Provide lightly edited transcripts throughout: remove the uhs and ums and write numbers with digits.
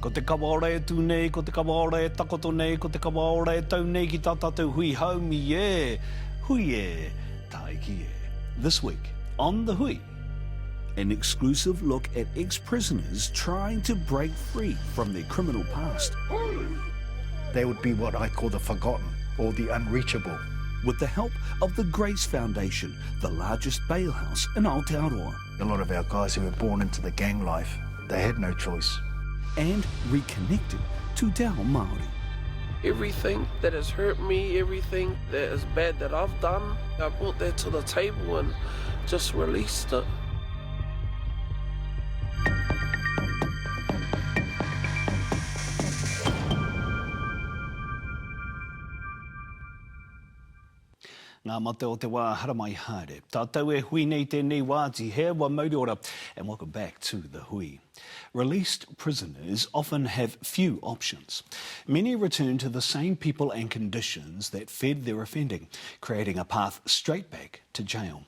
Ko te kawaora e tū nei, ko te kawaora e takoto nei, ko te kawaora e tau nei ki tā tātou hui haumi e. Hui e, tae ki e. This week, on The Hui, an exclusive look at ex-prisoners trying to break free from their criminal past. They would be what I call the forgotten or the unreachable. With the help of the Grace Foundation, the largest bail house in Aotearoa. A lot of our guys who were born into the gang life, they had no choice. And reconnected to Te Ao Māori. Everything that has hurt me, everything that is bad that I've done, I brought that to the table and just released it. Ngā mate o te wā haramai haere. Tātou e hui nei tēnei wāti he wa mauri ora, and welcome back to The Hui. Released prisoners often have few options. Many return to the same people and conditions that fed their offending, creating a path straight back to jail.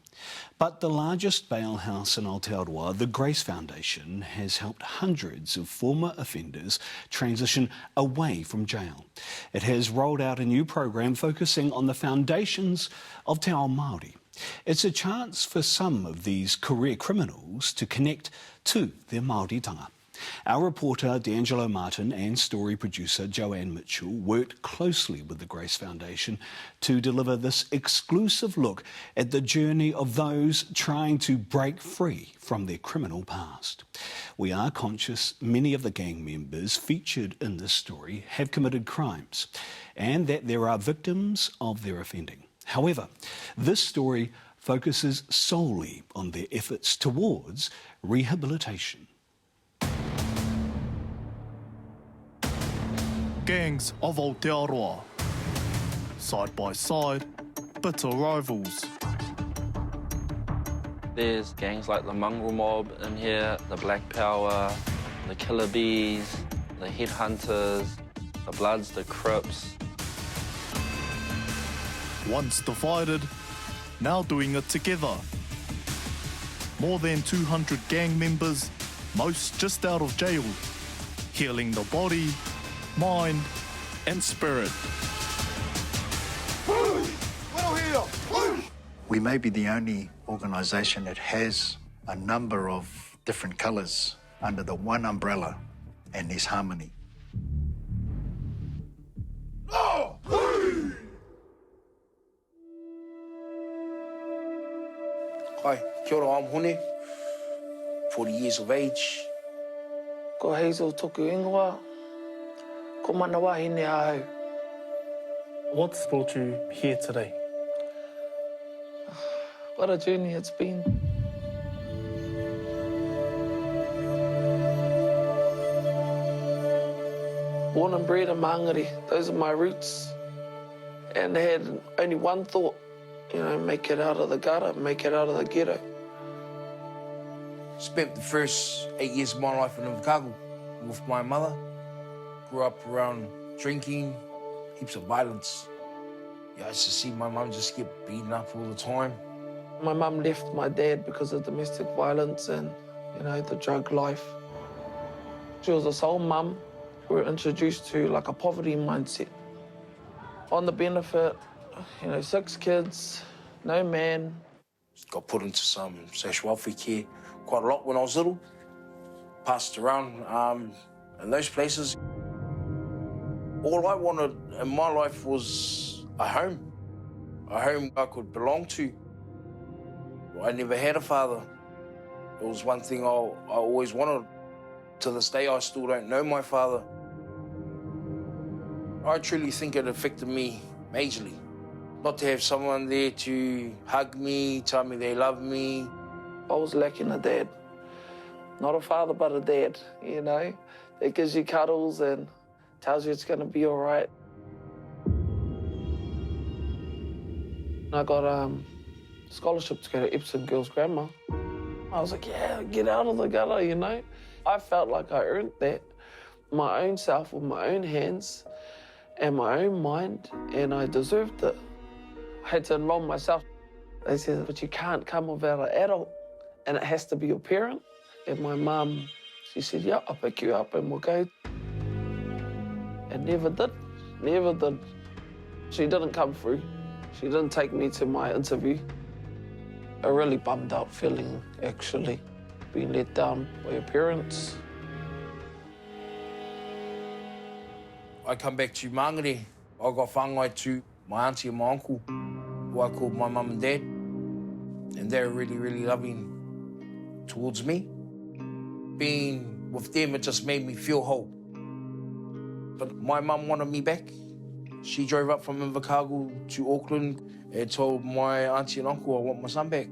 But the largest bail house in Aotearoa, the Grace Foundation, has helped hundreds of former offenders transition away from jail. It has rolled out a new program focusing on the foundations of Te Ao Māori. It's a chance for some of these career criminals to connect to their Māoritanga. Our reporter D'Angelo Martin and story producer Joanne Mitchell worked closely with the Grace Foundation to deliver this exclusive look at the journey of those trying to break free from their criminal past. We are conscious many of the gang members featured in this story have committed crimes and that there are victims of their offending. However, this story focuses solely on their efforts towards rehabilitation. Gangs of Aotearoa. Side by side, bitter rivals. There's gangs like the Panguru mob in here, the Black Power, the Killer Bees, the Headhunters, the Bloods, the Crips. Once divided, now doing it together. More than 200 gang members, most just out of jail, healing the body, mind and spirit. We may be the only organisation that has a number of different colours under the one umbrella, and there's harmony. Hi, kia ora, I'm Hone, 40 years of age. Ko Hazel toku ingoa, ko manawa hine ahau. What's brought you here today? What a journey it's been. Born and bred in Māngere, those are my roots. And I had only one thought, make it out of the gutter, make it out of the ghetto. Spent the first 8 years of my life in Hokianga with my mother. Grew up around drinking, heaps of violence. I used to see my mum just get beaten up all the time. My mum left my dad because of domestic violence and, the drug life. She was a sole mum. We were introduced to like a poverty mindset. On the benefit, 6 kids, no man. Got put into some social welfare care quite a lot when I was little. Passed around in those places. All I wanted in my life was a home I could belong to. I never had a father. It was one thing I always wanted. To this day, I still don't know my father. I truly think it affected me majorly. Not to have someone there to hug me, tell me they love me. I was lacking a dad. Not a father, but a dad, That gives you cuddles and tells you it's going to be all right. I got a scholarship to go to Epsom Girls Grammar. I was like, yeah, get out of the gutter, I felt like I earned that, my own self with my own hands and my own mind, and I deserved it. I had to enroll myself. They said, but you can't come without an adult, and it has to be your parent. And my mum, she said, yeah, I'll pick you up and we'll go. never did. Never did. She didn't come through. She didn't take me to my interview. A really bummed out feeling, actually, being let down by your parents. I come back to Mangere. I got whangai to my auntie and my uncle, who I called my mum and dad. And they're really, really loving towards me. Being with them, it just made me feel whole. But my mum wanted me back. She drove up from Invercargill to Auckland and told my auntie and uncle I want my son back.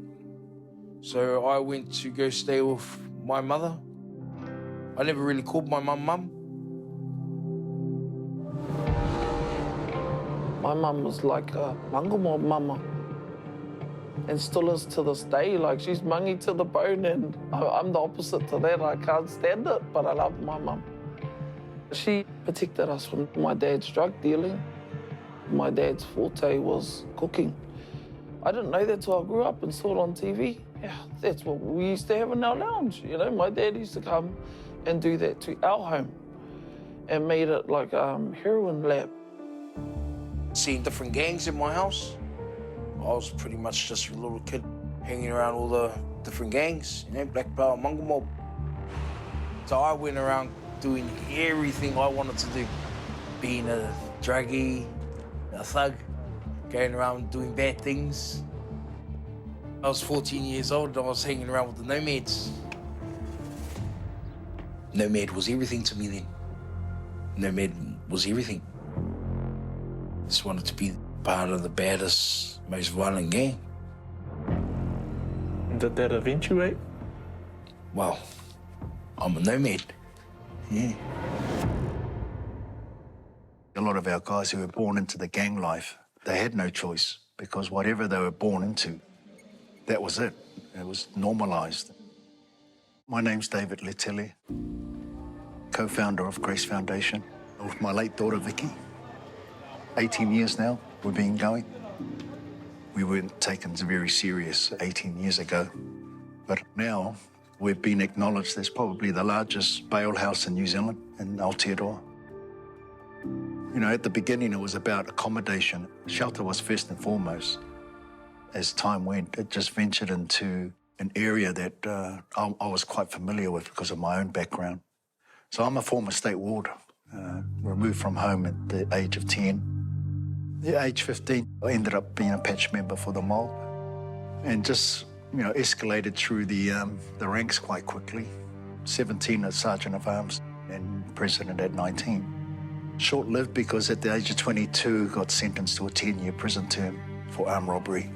So I went to go stay with my mother. I never really called my mum. My mum was like a Panguru mob mama, and still is to this day. Like, she's mangy to the bone, and I'm the opposite to that. I can't stand it, but I love my mum. She protected us from my dad's drug dealing. My dad's forte was cooking. I didn't know that till I grew up and saw it on TV. Yeah, that's what we used to have in our lounge. You know, my dad used to come and do that to our home and made it like a heroin lab. Seeing different gangs in my house, I was pretty much just a little kid hanging around all the different gangs, you know, Black Power, Panguru mob. So I went around doing everything I wanted to do, being a druggie, a thug, going around doing bad things. I was 14 years old and I was hanging around with the nomads. Nomad was everything to me then. Nomad was everything. Just wanted to be part of the baddest, most violent gang. Did that eventuate? Well, I'm a nomad. Yeah. A lot of our guys who were born into the gang life, they had no choice because whatever they were born into, that was it. It was normalised. My name's David Letele, co-founder of Grace Foundation, with my late daughter, Vicky. 18 years now we've been going. We weren't taken very serious 18 years ago, but now we've been acknowledged as probably the largest bail house in New Zealand, in Aotearoa. You know, at the beginning it was about accommodation. Shelter was first and foremost. As time went, it just ventured into an area that I was quite familiar with because of my own background. So I'm a former state ward, removed from home at the age of 10. At age 15, I ended up being a patch member for the mob and just, you know, escalated through the ranks quite quickly. 17 as Sergeant of Arms and President at 19. Short-lived because at the age of 22, got sentenced to a 10-year prison term for armed robbery.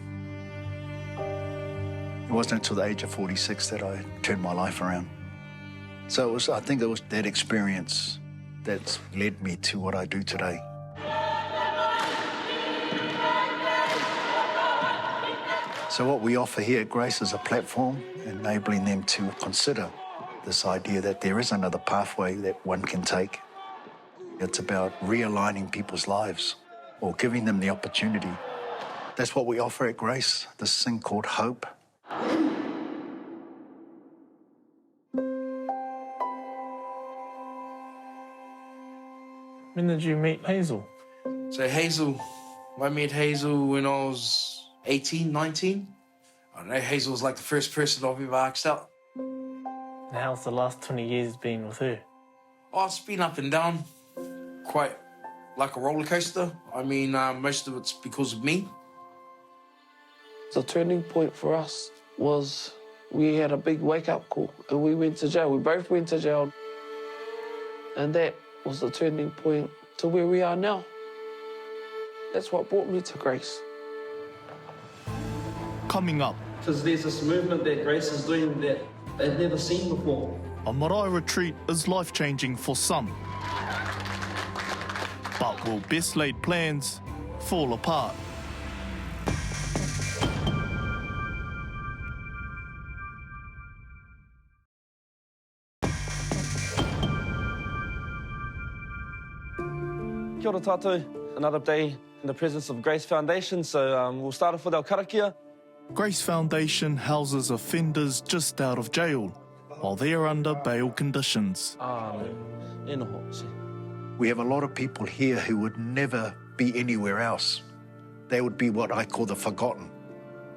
It wasn't until the age of 46 that I turned my life around. So I think it was that experience that's led me to what I do today. So what we offer here at Grace is a platform enabling them to consider this idea that there is another pathway that one can take. It's about realigning people's lives or giving them the opportunity. That's what we offer at Grace, this thing called hope. When did you meet Hazel? So Hazel, I met Hazel when I was 18, 19. I don't know, Hazel was like the first person I've ever asked out. And how's the last 20 years been with her? Oh, it's been up and down, quite like a roller coaster. I mean, most of it's because of me. The turning point for us was we had a big wake-up call and we went to jail. We both went to jail. And that was the turning point to where we are now. That's what brought me to Grace. Coming up, Because there's this movement that Grace is doing that they've never seen before. a marae retreat is life-changing for some. But will best-laid plans fall apart? Kia ora tātou. Another day in the presence of Grace Foundation. So we'll start off with our karakia. Grace Foundation houses offenders just out of jail while they're under bail conditions. E noho, se. We have a lot of people here who would never be anywhere else. They would be what I call the forgotten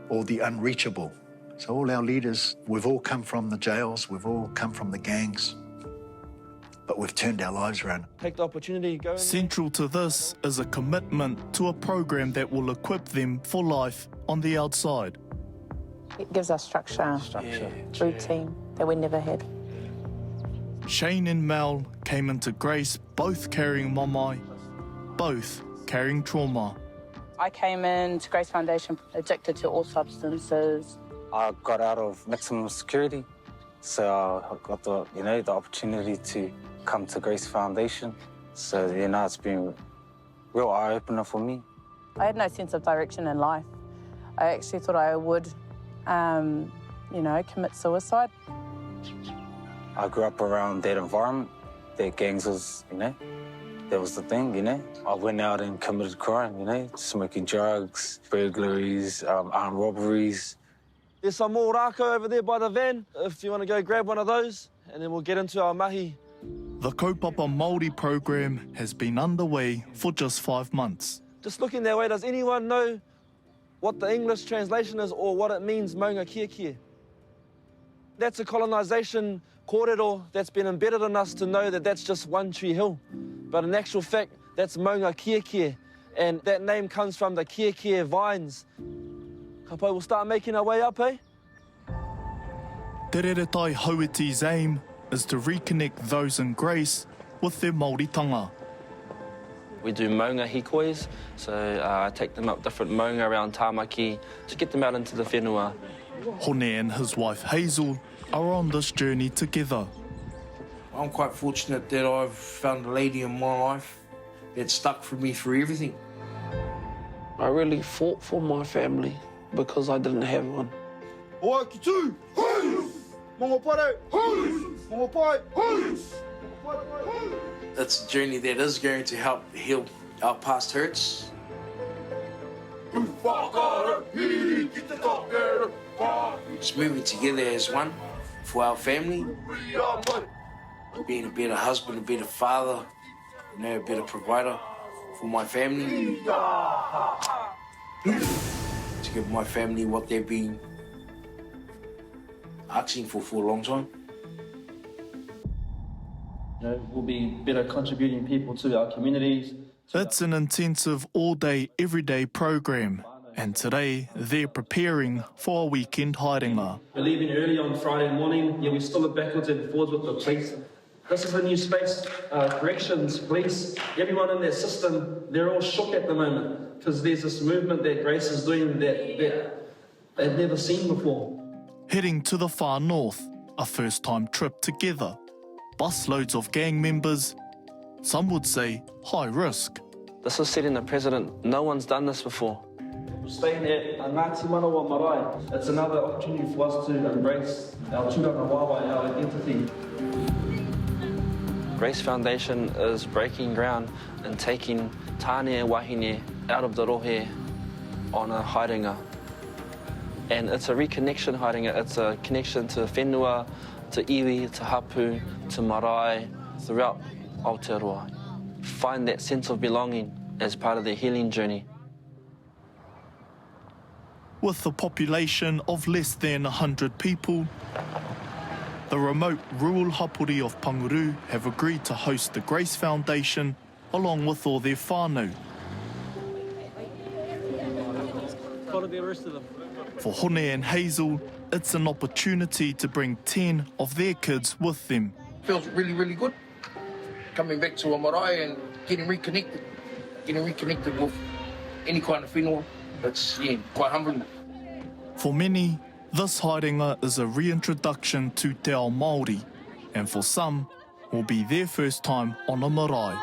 or the unreachable. So all our leaders, we've all come from the jails, we've all come from the gangs, but we've turned our lives around. Take the opportunity, go in there. Central to this is a commitment to a program that will equip them for life on the outside. It gives us structure, routine that we never had. Shane and Mel came into Grace both carrying mamai, both carrying trauma. I came into Grace Foundation addicted to all substances. I got out of maximum security, so I got the opportunity to come to Grace Foundation. So it's been a real eye-opener for me. I had no sense of direction in life. I actually thought I would, commit suicide. I grew up around that environment, that gangs was, that was the thing, I went out and committed crime, smoking drugs, burglaries, armed robberies. There's some more rako over there by the van, if you want to go grab one of those, and then we'll get into our mahi. The Kaupapa Māori program has been underway for just 5 months. Just looking that way, does anyone know what the English translation is or what it means, maunga kia kia? That's a colonisation kōrero that's been embedded in us to know that that's just One Tree Hill. But in actual fact, that's maunga kia kia, and that name comes from the kia kia vines. Kapai, we'll start making our way up, eh? Te Reretai Hauiti's aim is to reconnect those in Grace with their Māoritanga. We do maunga hikois, so I take them up different maunga around Tāmaki to get them out into the whenua. Hone and his wife Hazel are on this journey together. I'm quite fortunate that I've found a lady in my life that stuck for me through everything. I really fought for my family because I didn't have one. It's a journey that is going to help heal our past hurts. Just moving together as one for our family. Being a better husband, a better father, a better provider for my family. To give my family what they've been asking for a long time. We'll be better contributing people to our communities. It's an intensive all-day, everyday program, and today they're preparing for a weekend haerenga. We're leaving early on Friday morning. Yeah, we still are backwards and forwards with the police. This is a new space. Corrections, police, everyone in that system, they're all shook at the moment because there's this movement that Grace is doing that they've never seen before. Heading to the far north, a first-time trip together. Busloads of gang members, some would say high risk. This is setting a precedent. No one's done this before. We're staying at Ngāti Manawa Marae. It's another opportunity for us to embrace our tūranga wawa, our identity. Grace Foundation is breaking ground and taking tāne wahine out of the rohe on a haerenga. And it's a reconnection haerenga. It's a connection to whenua, to iwi, to hapu, to marae, throughout Aotearoa. Find that sense of belonging as part of their healing journey. With a population of less than 100 people, the remote rural hapori of Panguru have agreed to host the Grace Foundation along with all their whanau. For Hone and Hazel, it's an opportunity to bring 10 of their kids with them. Feels really, really good. Coming back to a marae and getting reconnected with any kind of whenua. It's quite humbling. For many, this haerenga is a reintroduction to te ao Māori, and for some, will be their first time on a marae.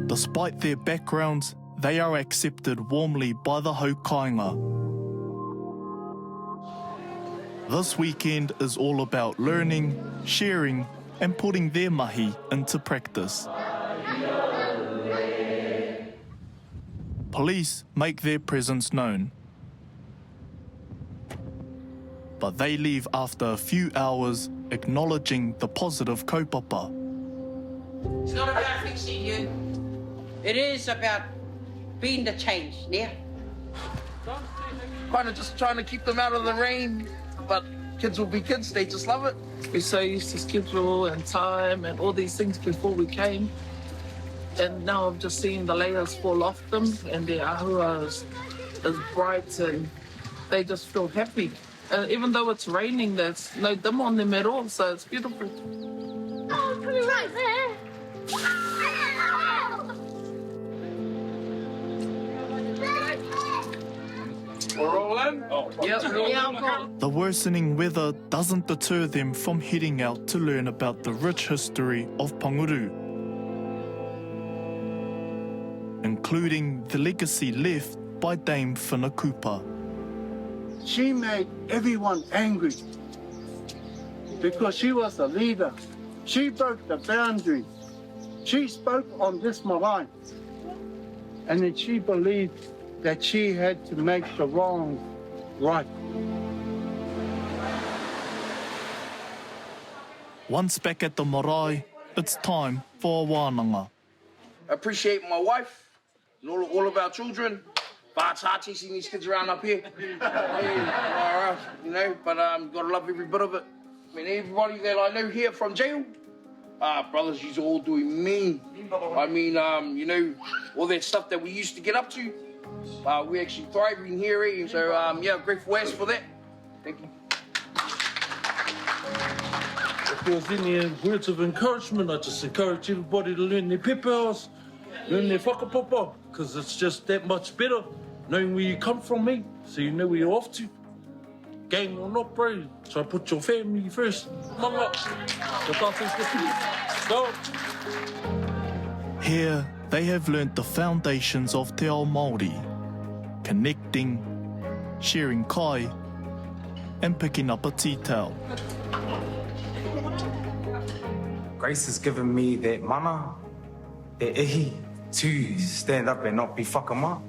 Despite their backgrounds, they are accepted warmly by the Hokianga. This weekend is all about learning, sharing, and putting their mahi into practice. Police make their presence known. but they leave after a few hours acknowledging the positive kaupapa. It's not about fixing you. It is about being the change, yeah? Kind of just trying to keep them out of the rain, but kids will be kids, they just love it. We're so used to schedule and time and all these things before we came. And now I'm just seeing the layers fall off them and their ahua is bright and they just feel happy. And even though it's raining, there's no dim on them at all, so it's beautiful. Oh, put it right there. We're all in? Yeah. The worsening weather doesn't deter them from heading out to learn about the rich history of Panguru, including the legacy left by Dame Whanau. She made everyone angry because she was a leader. She broke the boundaries. She spoke on this marae. And then she believed that she had to make the wrong right. Once back at the marae, it's time for a wānanga. I appreciate my wife and all of our children. But it's hard chasing these kids around up here. You know, but gotta love every bit of it. I mean, everybody that I know here from jail, brothers, you're all doing mean. I mean, you know, all that stuff that we used to get up to, we're actually thriving here, eh? So, yeah, grateful ass for that. Thank you. If there was any words of encouragement, I just encourage everybody to learn their pepers, learn their whakapapa, because it's just that much better knowing where you come from, eh? So you know where you're off to. Gang or not, bro. So put your family first. Manga. Go. Here, they have learnt the foundations of te ao Māori, connecting, sharing kai, and picking up a tea towel. Grace has given me that mana, that ihi, to stand up and not be whakama.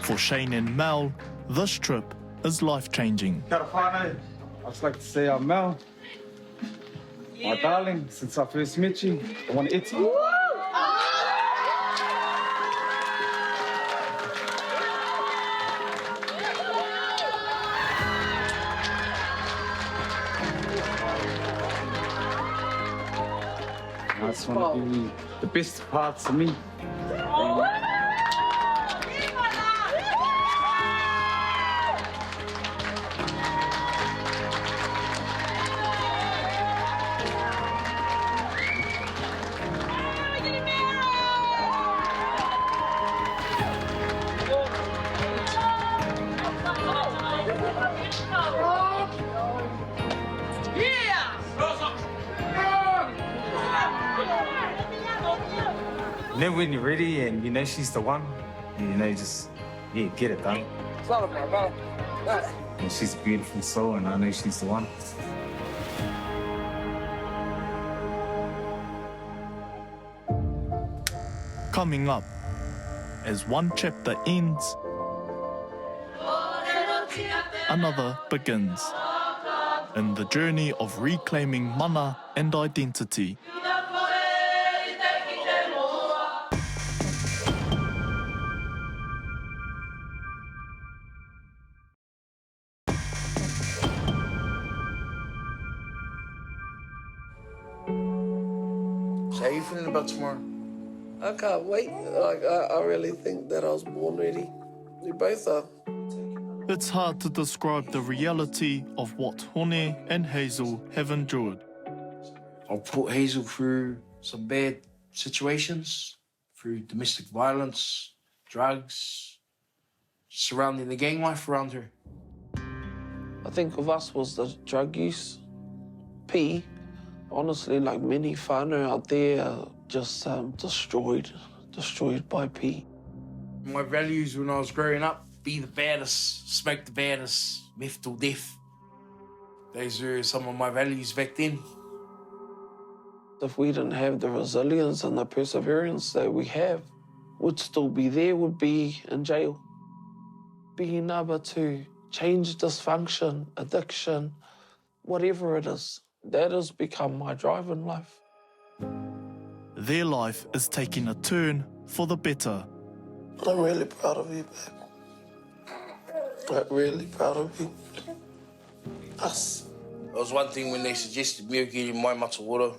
For Shane and Mel, this trip is life-changing. Kia ora whanau. I'd just like to say I'm Mel. My darling, since I first met you, I want to eat you. I just want to give you the best parts of me. And then when you're ready and you know she's the one, you know, just, yeah, get it done. And she's a beautiful soul and I know she's the one. Coming up, as one chapter ends, another begins in the journey of reclaiming mana and identity. So how are you feeling about tomorrow? I can't wait. I really think that I was born ready. We both are. It's hard to describe the reality of what Hone and Hazel have endured. I've put Hazel through some bad situations, through domestic violence, drugs, surrounding the gang life around her. I think of us was the drug use. P, honestly, like many whānau out there, just destroyed by P. My values when I was growing up, be the baddest, smoke the baddest, meth till death. Those were some of my values back then. If we didn't have the resilience and the perseverance that we have, would still be there, would be in jail. Being able to change dysfunction, addiction, whatever it is. That has become my drive in life. Their life is taking a turn for the better. I'm really proud of you, babe. I'm really proud of you. Us. It was one thing when they suggested me getting my mata water,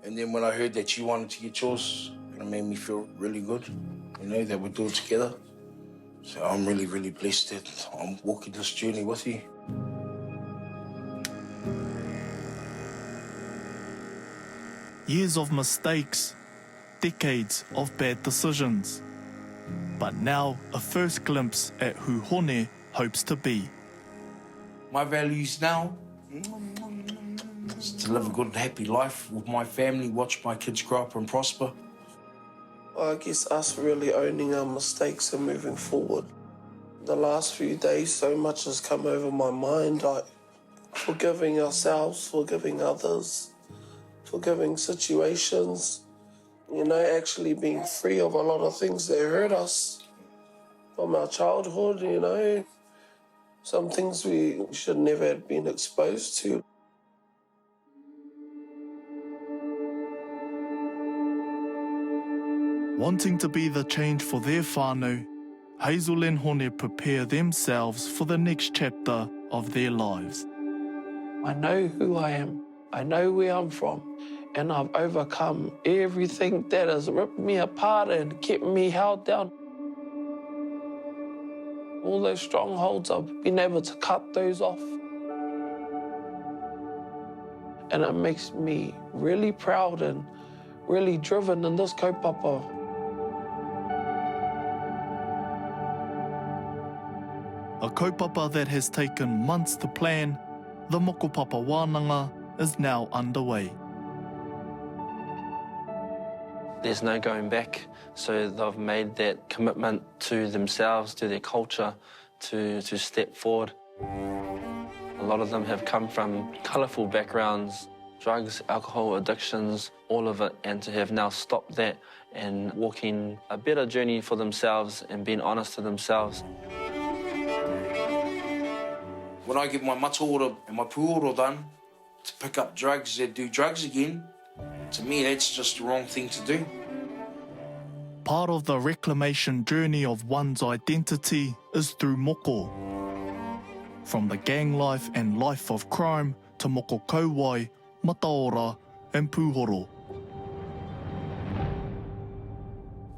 and then when I heard that you wanted to get yours, it made me feel really good, that we do it together. So I'm really, really blessed that I'm walking this journey with you. Years of mistakes, decades of bad decisions. But now a first glimpse at who Hone hopes to be. My values now is to live a good, happy life with my family, watch my kids grow up and prosper. I guess us really owning our mistakes and moving forward. The last few days, so much has come over my mind, like forgiving ourselves, forgiving others, forgiving situations, actually being free of a lot of things that hurt us from our childhood, some things we should never have been exposed to. Wanting to be the change for their whanau, Hazel and Hone prepare themselves for the next chapter of their lives. I know who I am. I know where I'm from. And I've overcome everything that has ripped me apart and kept me held down. All those strongholds, I've been able to cut those off. And it makes me really proud and really driven in this kaupapa. A kaupapa that has taken months to plan, the Mokopapa wānanga is now underway. There's no going back, so they've made that commitment to themselves, to their culture, to step forward. A lot of them have come from colourful backgrounds, drugs, alcohol, addictions, all of it, and to have now stopped that and walking a better journey for themselves and being honest to themselves. When I get my mata ora and my puoro done, to pick up drugs that do drugs again, to me that's just the wrong thing to do. Part of the reclamation journey of one's identity is through moko. From the gang life and life of crime to moko kauai, mataora and puhoro.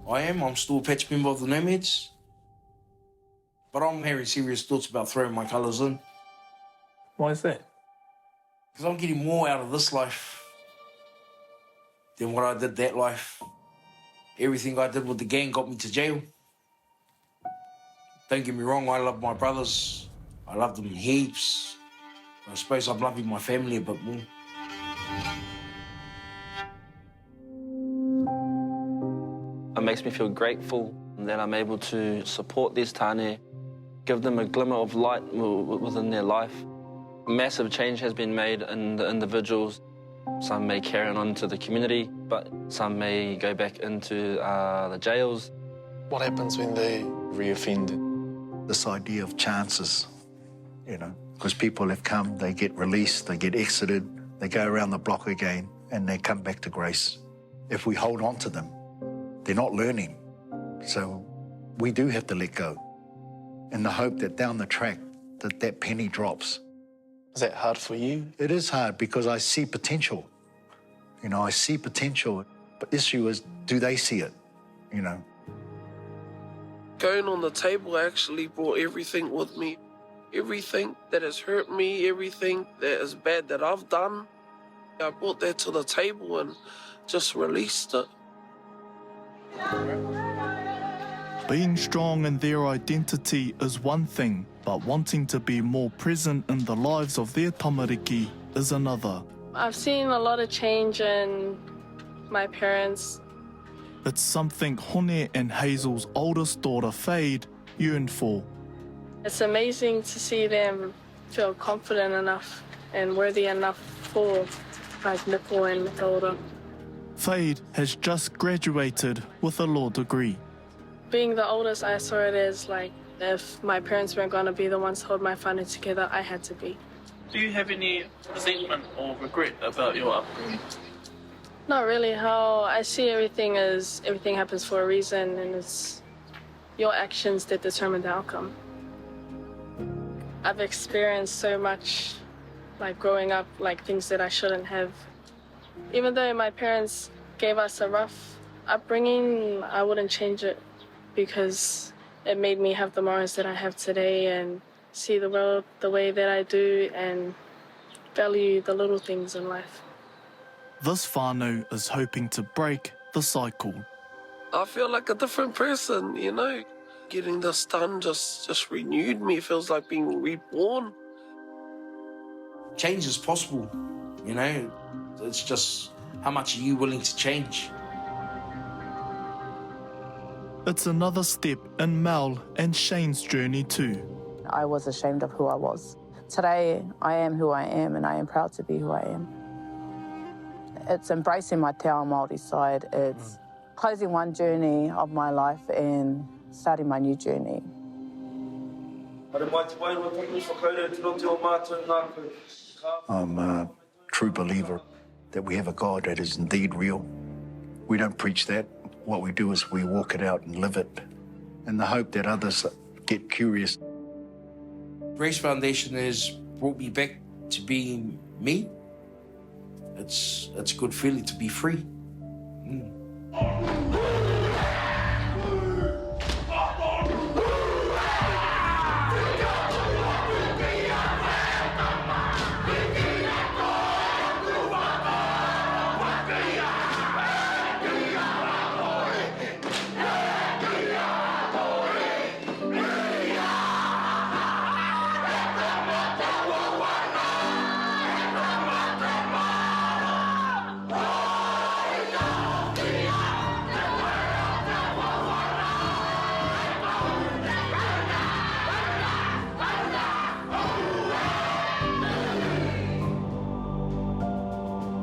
I'm still a patch member of the Nomads, but I'm having serious thoughts about throwing my colours in. Why is that? Because I'm getting more out of this life than what I did that life. Everything I did with the gang got me to jail. Don't get me wrong, I love my brothers. I love them heaps. I suppose I'm loving my family a bit more. It makes me feel grateful that I'm able to support these tāne, give them a glimmer of light within their life. Massive change has been made in the individuals. Some may carry on to the community, but some may go back into the jails. What happens when they reoffend? This idea of chances, because people have come, they get released, they get exited, they go around the block again, and they come back to grace. If we hold on to them, they're not learning. So we do have to let go in the hope that down the track that penny drops. Is that hard for you? It is hard because I see potential. I see potential. But the issue is, do they see it? Going on the table, I actually brought everything with me. Everything that has hurt me, everything that is bad that I've done. I brought that to the table and just released it. Being strong in their identity is one thing, but wanting to be more present in the lives of their tamariki is another. I've seen a lot of change in my parents. It's something Hone and Hazel's oldest daughter, Fade, yearn for. It's amazing to see them feel confident enough and worthy enough for like Nipple and Matilda. Fade has just graduated with a law degree. Being the oldest, I saw it as like If my parents weren't going to be the ones to hold my whānau together, I had to be. Do you have any resentment or regret about your upbringing? Not really. How I see everything is everything happens for a reason, and it's your actions that determine the outcome. I've experienced so much, like growing up, like things that I shouldn't have. Even though my parents gave us a rough upbringing, I wouldn't change it because it made me have the morals that I have today and see the world the way that I do and value the little things in life. This whānau is hoping to break the cycle. I feel like a different person, you know. Getting this done just renewed me. It feels like being reborn. Change is possible, you know. It's just how much are you willing to change? It's another step in Mel and Shane's journey too. I was ashamed of who I was. Today, I am who I am, and I am proud to be who I am. It's embracing my te ao Māori side. It's closing one journey of my life and starting my new journey. I'm a true believer that we have a God that is indeed real. We don't preach that. What we do is we walk it out and live it in the hope that others get curious. Grace Foundation has brought me back to being me. It's a good feeling to be free.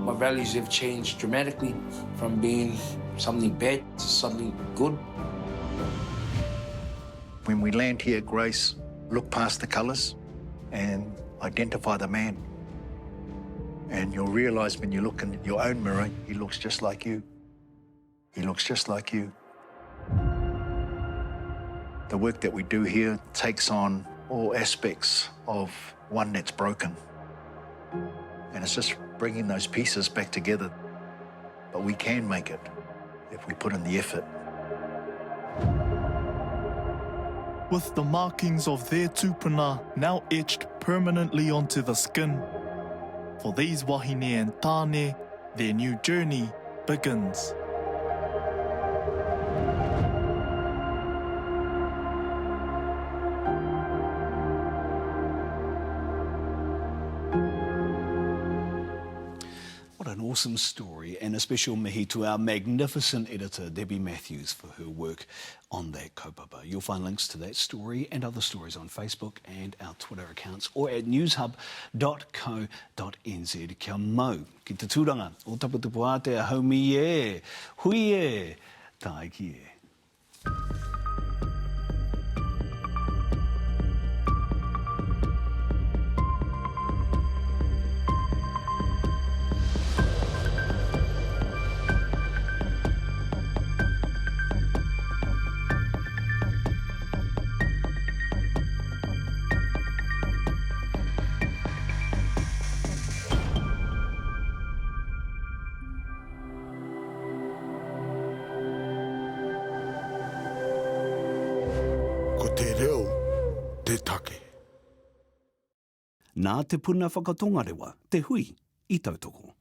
My values have changed dramatically from being something bad to something good. When we land here at Grace, look past the colours and identify the man. And you'll realise when you look in your own mirror, he looks just like you. He looks just like you. The work that we do here takes on all aspects of one that's broken. And it's just bringing those pieces back together. But we can make it if we put in the effort. With the markings of their tupuna now etched permanently onto the skin, for these wahine and tāne, their new journey begins. What an awesome story, and a special mihi to our magnificent editor, Debbie Matthews, for her work on that kaupapa. You'll find links to that story and other stories on Facebook and our Twitter accounts or at newshub.co.nz. Kia mau ki te tūranga o Taputupu Ātea haumi e, hui e, tae ki e. Nā te puna whakatongarewa, te hui i tautoko.